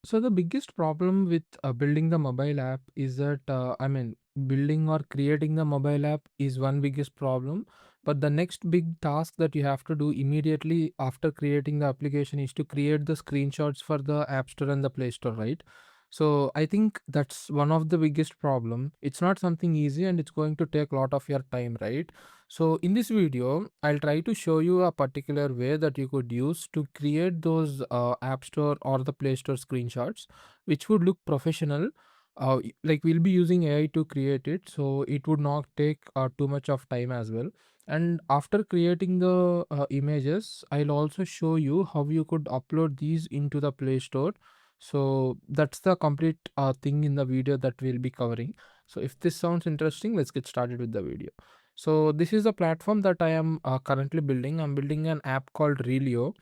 So the biggest problem with building the mobile app is that building or creating the mobile app is one biggest problem. But the next big task that you have to do immediately after creating the application is to create the screenshots for the App Store and the Play Store, right? So I think that's one of the biggest problem. It's not something easy and it's going to take a lot of your time, right? So in this video, I'll try to show you a particular way that you could use to create those App Store or the Play Store screenshots, which would look professional. Like we'll be using AI to create it, so it would not take too much of time as well. And after creating the images, I'll also show you how you could upload these into the Play Store. So that's the complete thing in the video that we'll be covering. So if this sounds interesting, let's get started with the video. So this is the platform that I am currently building. I'm building an app called Rilio,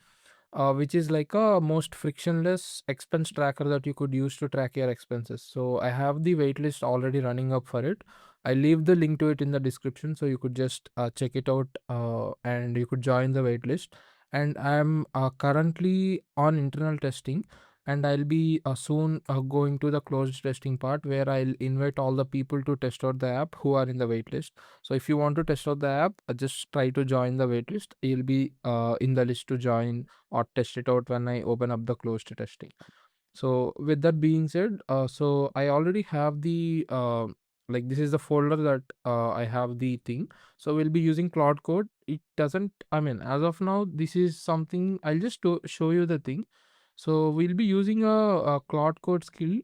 which is like a most frictionless expense tracker that you could use to track your expenses. So I have the waitlist already running up for it. I leave the link to it in the description, so you could just check it out and you could join the waitlist. And I'm currently on internal testing, and I'll be soon going to the closed testing part where I'll invite all the people to test out the app who are in the waitlist. So if you want to test out the app, just try to join the waitlist. You'll be in the list to join or test it out when I open up the closed testing. So with that being said, so I already have the like this is the folder that I have the thing. So we'll be using Cloud Code. It doesn't, I mean, as of now, this is something I'll just show you the thing. So we'll be using a Cloud Code skill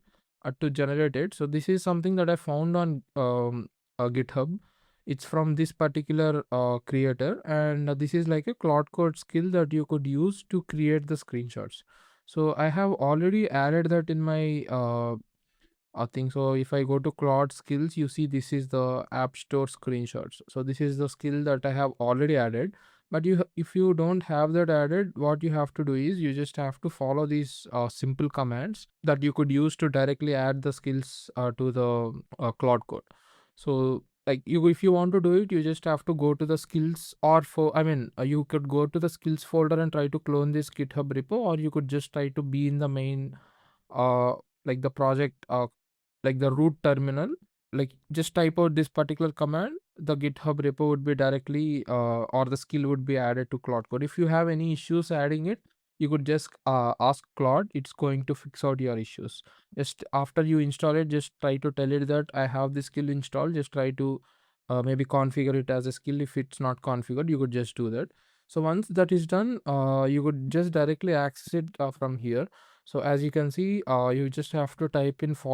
to generate it. So this is something that I found on GitHub. It's from this particular creator, and this is like a Cloud Code skill that you could use to create the screenshots. So I have already added that in my thing. So if I go to Claude skills, you see this is the App Store screenshots. So this is the skill that I have already added. But if you don't have that added, what you have to do is you just have to follow these simple commands that you could use to directly add the skills to the Claude code. So like you, if you want to do it, you just have to go to the skills, or for you could go to the skills folder and try to clone this GitHub repo, or you could just try to be in the main uh like the project like the root terminal, like just type out this particular command, the GitHub repo would be directly or the skill would be added to Claude code. If you have any issues adding it, you could just ask Claude. It's going to fix out your issues. Just after you install it, just try to tell it that I have this skill installed. Just try to maybe configure it as a skill. If it's not configured, you could just do that. So once that is done, you could just directly access it from here. So as you can see, you just have to type in /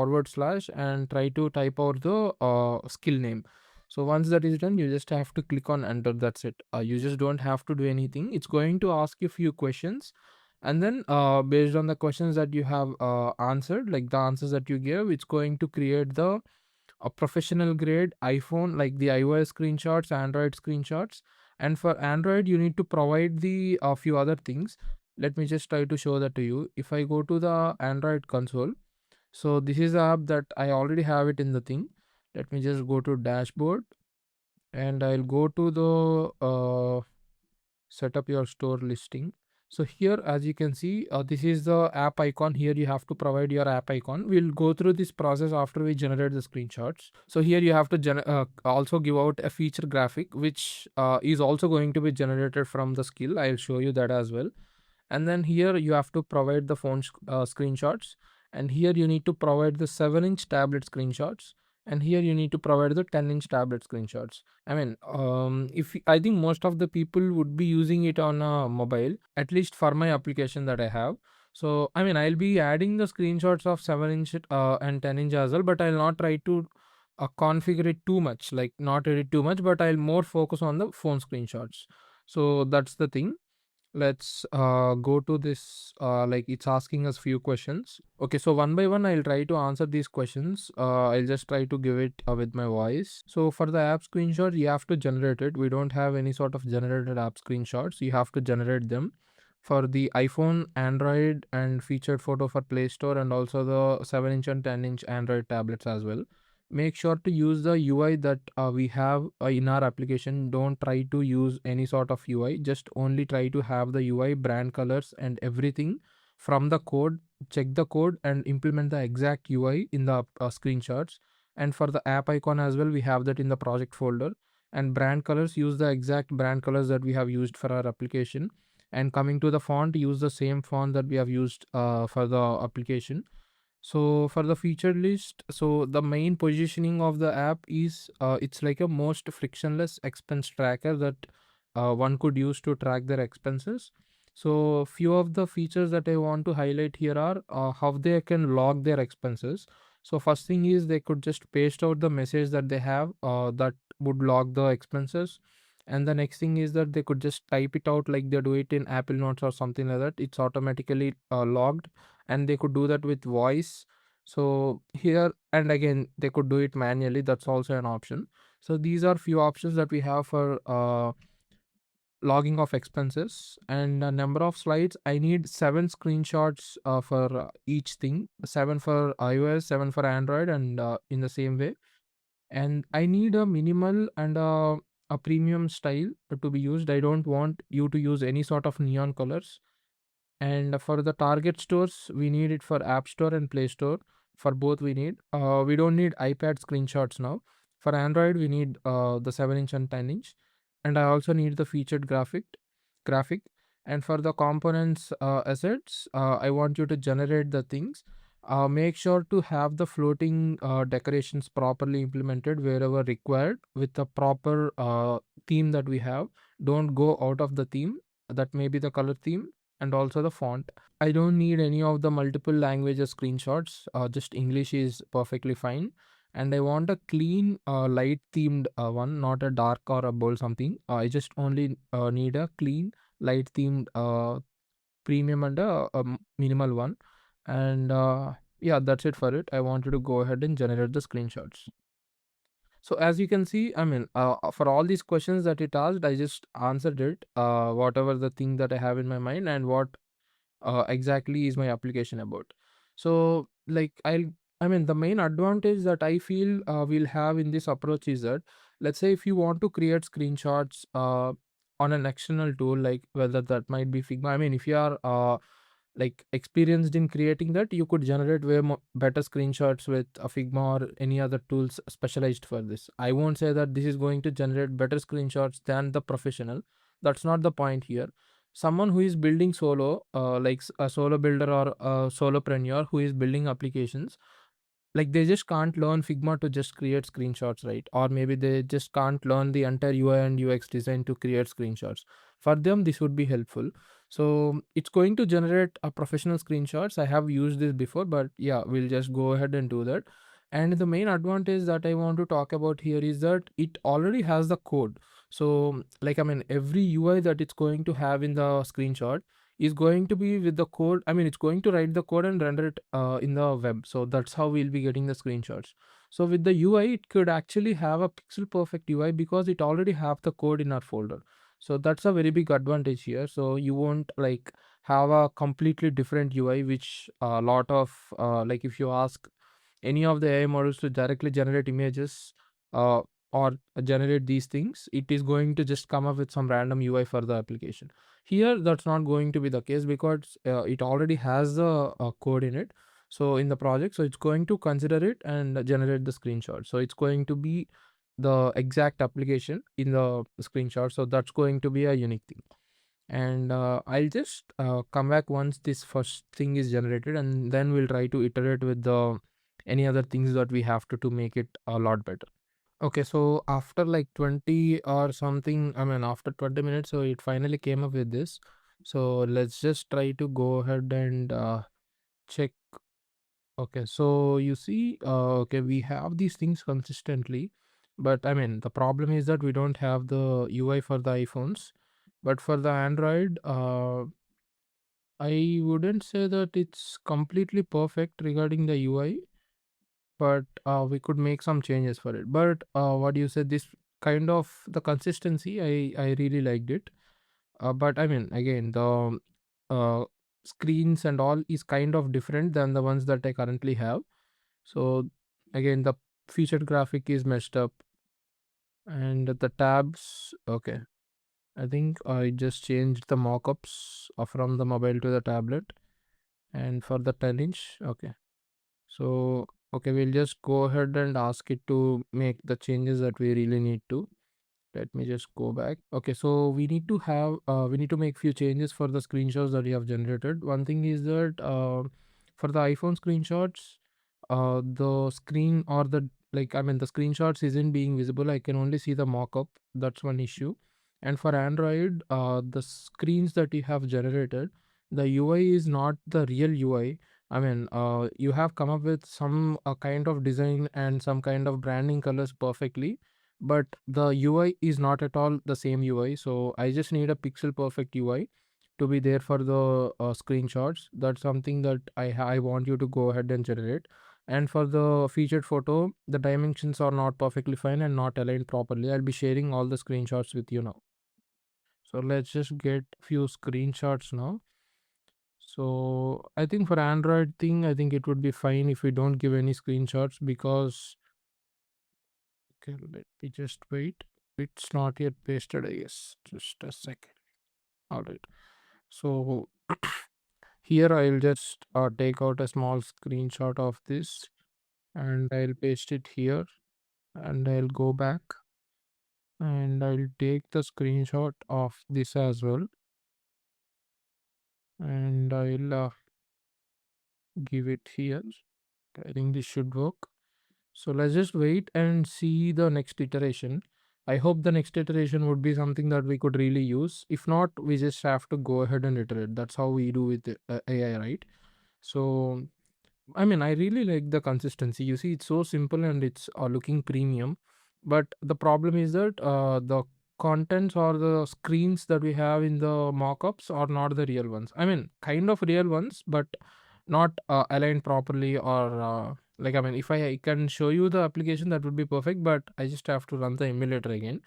and try to type out the skill name. So once that is done, you just have to click on enter. That's it. You just don't have to do anything. It's going to ask you a few questions, and then based on the questions that you have answered, like the answers that you give, it's going to create the a professional grade iPhone, like the iOS screenshots, Android screenshots. And for Android, you need to provide the a few other things. Let me just try to show that to you. If I go to the Android console, so this is the app that I already have it in the thing. Let me just go to dashboard, and I'll go to the set up your store listing. So here, as you can see, this is the app icon. Here you have to provide your app icon. We'll go through this process after we generate the screenshots. So here you have to also give out a feature graphic, which is also going to be generated from the skill. I'll show you that as well. And then here you have to provide the phone screenshots, and here you need to provide the 7-inch tablet screenshots, and here you need to provide the 10-inch tablet screenshots. If I think most of the people would be using it on a mobile, at least for my application that I have. So I'll be adding the screenshots of 7-inch and 10-inch as well, but I'll not try to configure it too much, like not edit too much, but I'll more focus on the phone screenshots. So that's the thing. Let's go to this, like it's asking us few questions. Okay, so one by one I'll try to answer these questions. I'll just try to give it with my voice. So for the app screenshot, you have to generate it. We don't have any sort of generated app screenshots. You have to generate them for the iPhone, Android, and featured photo for Play Store, and also the 7-inch and 10-inch Android tablets as well. Make sure to use the UI that we have in our application. Don't try to use any sort of UI. Just only try to have the UI, brand colors, and everything from the code check the code and implement the exact UI in the screenshots. And for the app icon as well, we have that in the project folder. And brand colors, use the exact brand colors that we have used for our application. And coming to the font, use the same font that we have used for the application. So for the feature list, so the main positioning of the app is it's like a most frictionless expense tracker that one could use to track their expenses. So few of the features that I want to highlight here are how they can log their expenses. So first thing is they could just paste out the message that they have that would log the expenses. And the next thing is that they could just type it out like they do it in Apple Notes or something like that. It's automatically logged, and they could do that with voice. So here, and again, they could do it manually. That's also an option. So these are few options that we have for logging of expenses. And a number of slides, I need 7 screenshots for each thing, 7 for iOS, 7 for Android, and in the same way. And I need a minimal and a premium style to be used. I don't want you to use any sort of neon colors. And for the target stores, we need it for App Store and Play Store. For both, we need. We don't need iPad screenshots now. For Android, we need the 7-inch and 10-inch. And I also need the featured graphic. And for the components assets, I want you to generate the things. Make sure to have the floating decorations properly implemented wherever required with the proper theme that we have. Don't go out of the theme. That may be the color theme and also the font. I don't need any of the multiple languages screenshots. Just English is perfectly fine. And I want a clean, light themed one, not a dark or a bold something. I just only need a clean, light themed premium and a minimal one. And yeah, that's it for it. I wanted to go ahead and generate the screenshots. So as you can see, I mean, for all these questions that it asked, I just answered it, whatever the thing that I have in my mind and what exactly is my application about. So like I mean, the main advantage that I feel we'll have in this approach is that, let's say if you want to create screenshots on an external tool, like whether that might be Figma. I mean, if you are like experienced in creating that, you could generate way more better screenshots with a Figma or any other tools specialized for this. I won't say that this is going to generate better screenshots than the professional. That's not the point here. Someone who is building solo, like a solo builder or a solopreneur who is building applications, like they just can't learn Figma to just create screenshots, right? Or maybe they just can't learn the entire UI and UX design to create screenshots. For them, this would be helpful. So it's going to generate a professional screenshots. I have used this before, but yeah, we'll just go ahead and do that. And the main advantage that I want to talk about here is that it already has the code. So like, I mean, every UI that it's going to have in the screenshot is going to be with the code. I mean, it's going to write the code and render it in the web. So that's how we'll be getting the screenshots. So with the UI, it could actually have a pixel perfect UI because it already have the code in our folder. So that's a very big advantage here. So you won't like have a completely different UI, which a lot of like if you ask any of the AI models to directly generate images uh, or generate these things, it is going to just come up with some random UI for the application. Here, that's not going to be the case because it already has the code in it. So in the project, so it's going to consider it and generate the screenshot. So it's going to be the exact application in the screenshot. So that's going to be a unique thing. And I'll just come back once this first thing is generated, and then we'll try to iterate with the any other things that we have to make it a lot better. Okay, so after like 20 or something, I mean, after 20 minutes, so it finally came up with this. So let's just try to go ahead and check. Okay, so you see, okay, we have these things consistently, but I mean, the problem is that we don't have the UI for the iPhones. But for the Android, I wouldn't say that it's completely perfect regarding the UI, but we could make some changes for it. But what you said, this kind of the consistency, I really liked it. But I mean, again, the uh, screens and all is kind of different than the ones that I currently have. So again, the featured graphic is messed up, and the tabs. Okay, I think I just changed the mockups from the mobile to the tablet. and for the 10-inch, okay. So okay, we'll just go ahead and ask it to make the changes that we really need to. Let me just go back. Okay, so we need to have we need to make few changes for the screenshots that we have generated. One thing is that for the iPhone screenshots, the screen or the like I mean the screenshots isn't being visible. I can only see the mock-up. That's one issue. And for Android, the screens that you have generated, the UI is not the real UI. I mean, you have come up with some kind of design and some kind of branding colors perfectly, but the UI is not at all the same UI. So I just need a pixel perfect UI to be there for the screenshots. That's something that I want you to go ahead and generate. And for the featured photo, the dimensions are not perfectly fine and not aligned properly. I'll be sharing all the screenshots with you now. So let's just get few screenshots now. So I think for Android thing, I think it would be fine if we don't give any screenshots because okay, let me just wait. It's not yet pasted, I guess. Just a second. All right. So here I'll just take out a small screenshot of this and I'll paste it here and I'll go back and I'll take the screenshot of this as well and I'll give it here. I think this should work. So let's just wait and see the next iteration. I hope the next iteration would be something that we could really use. If not, we just have to go ahead and iterate. That's how we do with AI, right? So, I mean, I really like the consistency. You see, it's so simple and it's looking premium. But the problem is that the contents or the screens that we have in the mockups are not the real ones. I mean, kind of real ones, but not aligned properly or like, I mean, if I can show you the application, that would be perfect, but I just have to run the emulator again.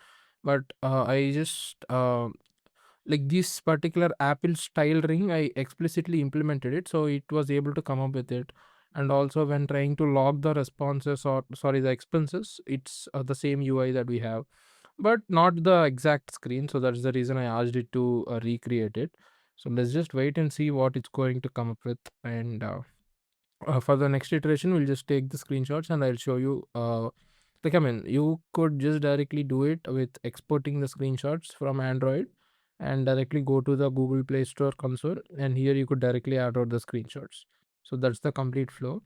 But I just like this particular Apple style ring, I explicitly implemented it, so it was able to come up with it. And also when trying to log the responses or sorry the expenses, it's the same UI that we have, but not the exact screen. So that's the reason I asked it to recreate it. So let's just wait and see what it's going to come up with. And for the next iteration, we'll just take the screenshots and I'll show you like, I mean, you could just directly do it with exporting the screenshots from Android and directly go to the Google Play Store console, and here you could directly add out the screenshots. So that's the complete flow.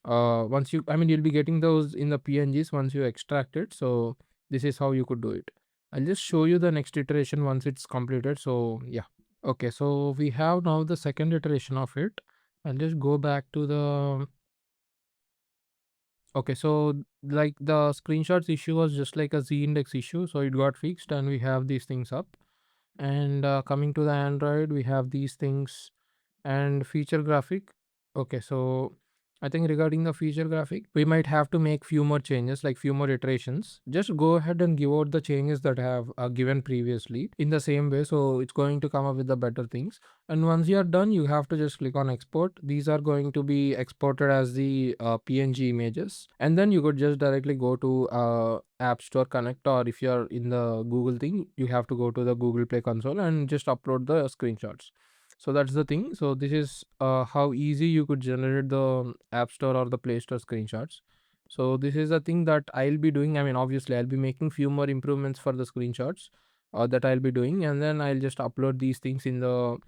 Once you, I mean, you'll be getting those in the PNGs once you extract it. So this is how you could do it. I'll just show you the next iteration once it's completed. So yeah. Okay, so we have now the second iteration of it. I'll just go back to the okay, so like the screenshots issue was just like a Z index issue, so it got fixed and we have these things up. And coming to the Android, we have these things and feature graphic. Okay, so I think regarding the feature graphic, we might have to make few more changes, like few more iterations. Just go ahead and give out the changes that I have given previously in the same way. So it's going to come up with the better things. And once you are done, you have to just click on export. These are going to be exported as the PNG images. And then you could just directly go to App Store Connect, or if you're in the Google thing, you have to go to the Google Play console and just upload the screenshots. So that's the thing. So this is how easy you could generate the App Store or the Play Store screenshots. So this is the thing that I'll be doing. I mean, obviously, I'll be making few more improvements for the screenshots that I'll be doing, and then I'll just upload these things in the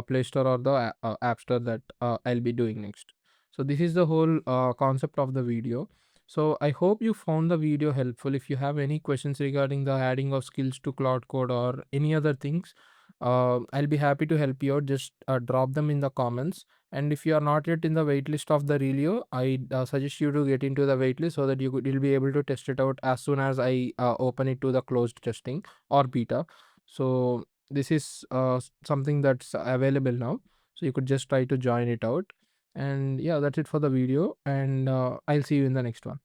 Play Store or the App Store that I'll be doing next. So this is the whole concept of the video. So I hope you found the video helpful. If you have any questions regarding the adding of skills to Cloud Code or any other things, I'll be happy to help you out. Just drop them in the comments. And if you are not yet in the waitlist of the Relio, I suggest you to get into the waitlist so that you'll be able to test it out as soon as I open it to the closed testing or beta. So this is something that's available now. So you could just try to join it out. And yeah, that's it for the video. And I'll see you in the next one.